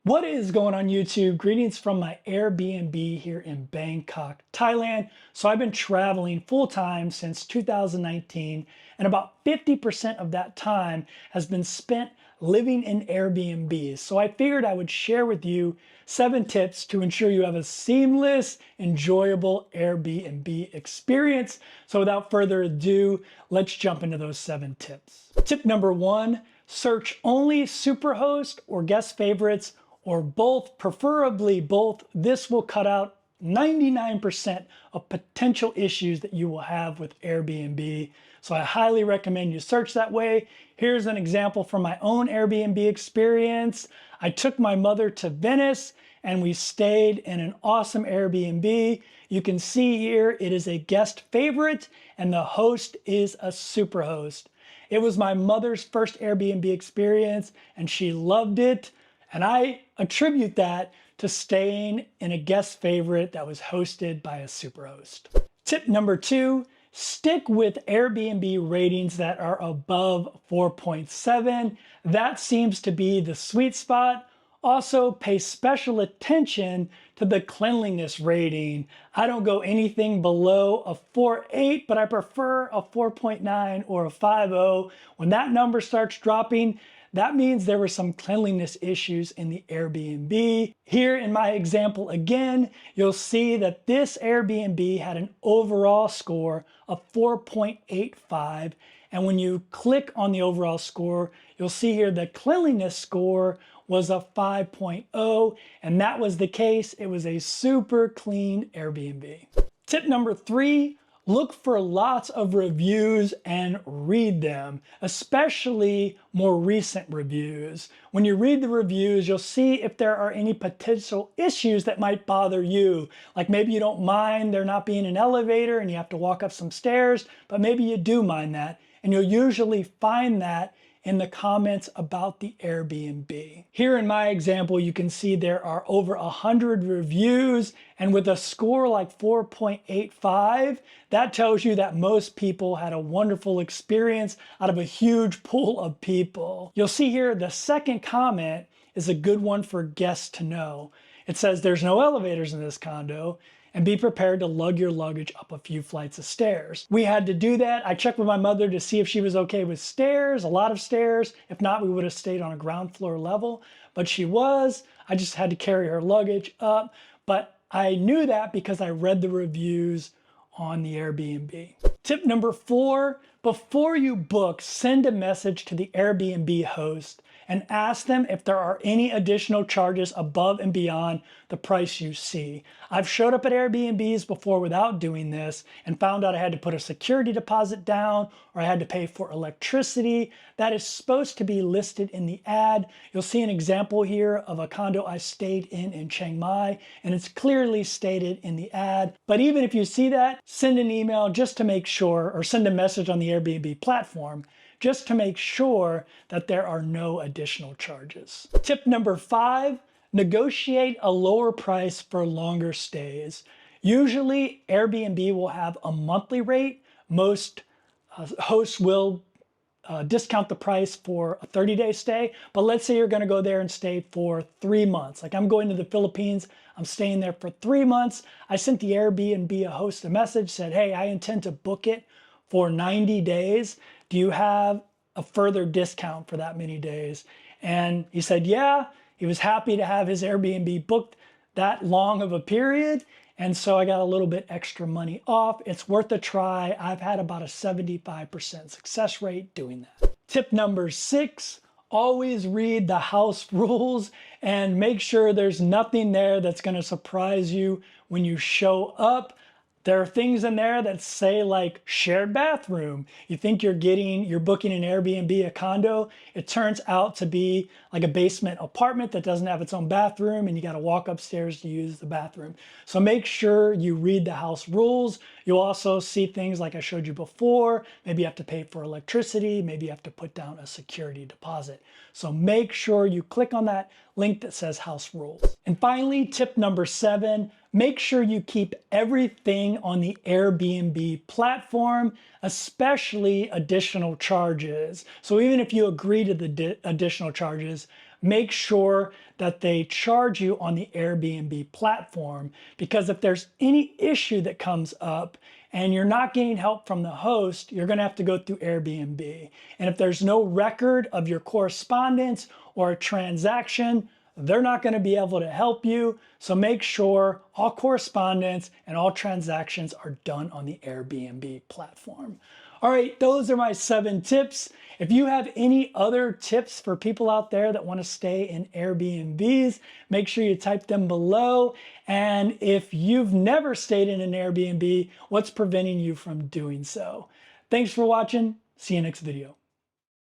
What is going on YouTube? Greetings from my Airbnb here in Bangkok, Thailand. So I've been traveling full time since 2019, and about 50% of that time has been spent living in Airbnbs. So I figured I would share with you 7 tips to ensure you have a seamless, enjoyable Airbnb experience. So without further ado, let's jump into those 7 tips. Tip number 1, search only superhost or guest favorites, or both, preferably both. This will cut out 99% of potential issues that you will have with Airbnb. So I highly recommend you search that way. Here's an example from my own Airbnb experience. I took my mother to Venice and we stayed in an awesome Airbnb. You can see here it is a guest favorite and the host is a superhost. It was my mother's first Airbnb experience and she loved it. And I attribute that to staying in a guest favorite that was hosted by a superhost. Tip number 2, stick with Airbnb ratings that are above 4.7. That seems to be the sweet spot. Also, pay special attention to the cleanliness rating. I don't go anything below a 4.8, but I prefer a 4.9 or a 5.0. When that number starts dropping, that means there were some cleanliness issues in the Airbnb. Here in my example again, you'll see that this Airbnb had an overall score of 4.85. And when you click on the overall score, you'll see here the cleanliness score was a 5.0. And that was the case. It was a super clean Airbnb. Tip number 3, look for lots of reviews and read them, especially more recent reviews. When you read the reviews, you'll see if there are any potential issues that might bother you. Like maybe you don't mind there not being an elevator and you have to walk up some stairs, but maybe you do mind that. And you'll usually find that in the comments about the Airbnb. Here in my example, you can see there are over 100 reviews, and with a score like 4.85, that tells you that most people had a wonderful experience out of a huge pool of people. You'll see here the second comment is a good one for guests to know. It says there's no elevators in this condo, and be prepared to lug your luggage up a few flights of stairs. We had to do that. I checked with my mother to see if she was okay with stairs, a lot of stairs. If not, we would have stayed on a ground floor level, but she was. I just had to carry her luggage up, but I knew that because I read the reviews on the Airbnb. Tip number 4, before you book, send a message to the Airbnb host and ask them if there are any additional charges above and beyond the price you see. I've showed up at Airbnbs before without doing this and found out I had to put a security deposit down or I had to pay for electricity. That is supposed to be listed in the ad. You'll see an example here of a condo I stayed in Chiang Mai, and it's clearly stated in the ad. But even if you see that, send an email just to make sure, or send a message on the Airbnb platform just to make sure that there are no additional charges. Tip number 5, negotiate a lower price for longer stays. Usually Airbnb will have a monthly rate. Most hosts will discount the price for a 30-day stay, but let's say you're gonna go there and stay for 3 months. Like I'm going to the Philippines, I'm staying there for 3 months. I sent the Airbnb host a message, said, hey, I intend to book it for 90 days. Do you have a further discount for that many days? And he said, yeah. He was happy to have his Airbnb booked that long of a period. And so I got a little bit extra money off. It's worth a try. I've had about a 75% success rate doing that. Tip number 6, always read the house rules and make sure there's nothing there that's going to surprise you when you show up. There are things in there that say like shared bathroom. You think you're booking an Airbnb, a condo. It turns out to be like a basement apartment that doesn't have its own bathroom and you got to walk upstairs to use the bathroom. So make sure you read the house rules. You'll also see things like I showed you before. Maybe you have to pay for electricity. Maybe you have to put down a security deposit. So make sure you click on that link that says house rules. And finally, tip number 7, make sure you keep everything on the Airbnb platform, especially additional charges. So even if you agree to the additional charges, make sure that they charge you on the Airbnb platform, because if there's any issue that comes up and you're not getting help from the host, you're gonna have to go through Airbnb. And if there's no record of your correspondence or a transaction, they're not gonna be able to help you. So make sure all correspondence and all transactions are done on the Airbnb platform. All right, those are my 7 tips. If you have any other tips for people out there that want to stay in Airbnbs, make sure you type them below. And if you've never stayed in an Airbnb, what's preventing you from doing so? Thanks for watching. See you next video.